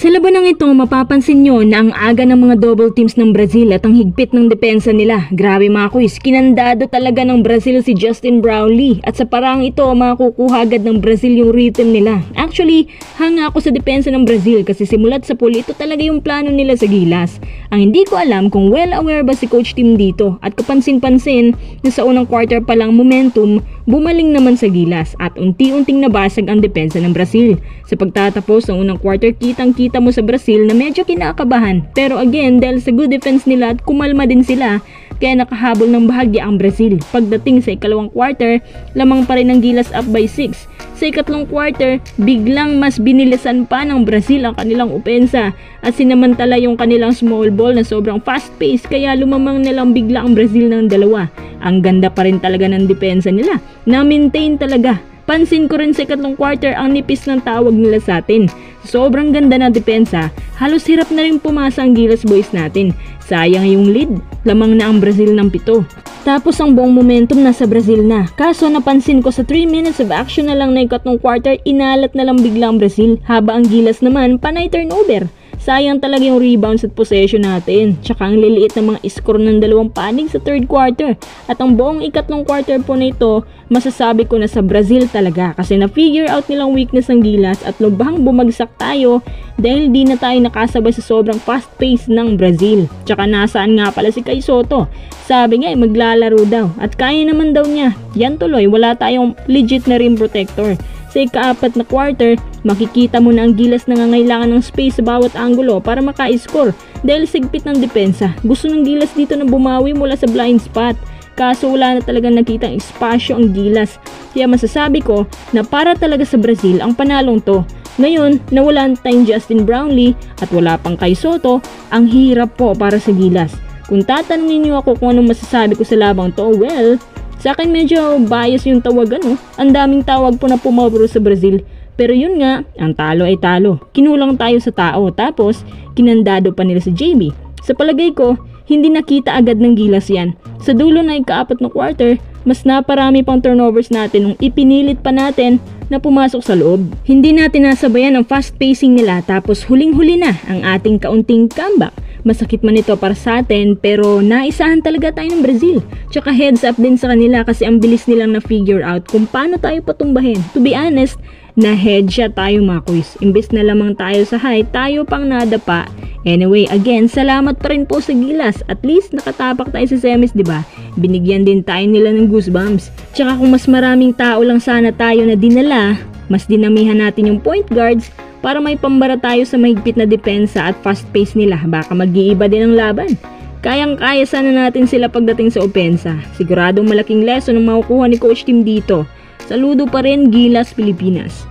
Sa labanang ito, mapapansin nyo na ang aga ng mga double teams ng Brazil at ang higpit ng depensa nila. Grabe mga kuis, kinandado talaga ng Brazil si Justin Brownlee at sa parang ito, makukuha agad ng Brazil yung rhythm nila. Actually, hanga ako sa depensa ng Brazil kasi simulat sa pool, ito talaga yung plano nila sa gilas. Ang hindi ko alam kung well aware ba si Coach Tim dito at kapansin-pansin na sa unang quarter pa lang momentum, bumaling naman sa gilas at unti-unting nabasag ang depensa ng Brazil. Sa pagtatapos ng unang quarter, kitang-kita mo sa Brazil na medyo kinakabahan. Pero again, dahil sa good defense nila at kumalma din sila, kaya nakahabol ng bahagya ang Brazil. Pagdating sa ikalawang quarter, lamang pa rin ang gilas up by 6. Sa ikatlong quarter, biglang mas binilisan pa ng Brazil ang kanilang opensa at sinamantala yung kanilang small ball na sobrang fast pace kaya lumamang nilang bigla ang Brazil ng 2. Ang ganda pa rin talaga ng depensa nila. Na-maintain talaga. Pansin ko rin sa ikatlong quarter ang nipis ng tawag nila sa atin. Sobrang ganda na depensa, halos hirap na rin pumasa ang Gilas boys natin. Sayang yung lead, lamang na ang Brazil ng 7. Tapos ang buong momentum nasa Brazil na. Kaso napansin ko sa 3 minutes of action na lang na ikatlong quarter, inalat na lang bigla ang Brazil. Haba ang Gilas naman, panay turnover. Sayang talaga yung rebounds at possession natin. Tsaka ang liliit na mga score ng 2 panig sa third quarter. At ang buong ikatlong quarter po na ito, masasabi ko na sa Brazil talaga. Kasi na-figure out nilang weakness ng Gilas at lubhang bumagsak tayo dahil di na tayo nakasabay sa sobrang fast pace ng Brazil. Tsaka nasaan nga pala si Kai Sotto? Sabi nga maglalaro daw at kaya naman daw niya. Yan tuloy, wala tayong legit na rim protector. Sa ika-4 na quarter, makikita mo na ang Gilas nangangailangan ng space sa bawat anggulo para maka-score dahil sigpit ng depensa. Gusto ng Gilas dito na bumawi mula sa blind spot. Kaso wala na talagang nakitang espasyo ang Gilas. Kaya masasabi ko na para talaga sa Brazil ang panalong to. Ngayon, nawalan tayong Justin Brownlee at wala pang Kai Sotto, ang hirap po para sa Gilas. Kung tatanungin niyo ako kung anong masasabi ko sa labang to, well, sa akin medyo bias yung tawagan, no? Ang daming tawag po na pumabor sa Brazil. Pero yun nga, ang talo ay talo. Kinulang tayo sa tao, tapos kinandado pa nila sa JB. Sa palagay ko, hindi nakita agad ng Gilas yan. Sa dulo na ika-4 na quarter, mas naparami pang turnovers natin nung ipinilit pa natin na pumasok sa loob. Hindi natin nasabayan ang fast pacing nila tapos huling-huli na ang ating kaunting comeback. Masakit man ito para sa atin pero naisahan talaga tayo ng Brazil. Tsaka heads up din sa kanila kasi ang bilis nilang na-figure out kung paano tayo patumbahin. To be honest, na headshot tayo mga kuys. Imbes na lamang tayo sa high, tayo pang nadapa. Anyway, again, salamat pa rin po sa Gilas. At least nakatapak tayo sa semis, diba? Binigyan din tayo nila ng goosebumps. Tsaka kung mas maraming tao lang sana tayo na dinala, mas dinamihan natin yung point guards para may pambara tayo sa mahigpit na depensa at fast pace nila. Baka mag-iiba din ang laban. Kayang-kaya sana natin sila pagdating sa opensa. Siguradong malaking lesson ang makukuha ni Coach Tim dito. Saludo pa rin, Gilas Pilipinas.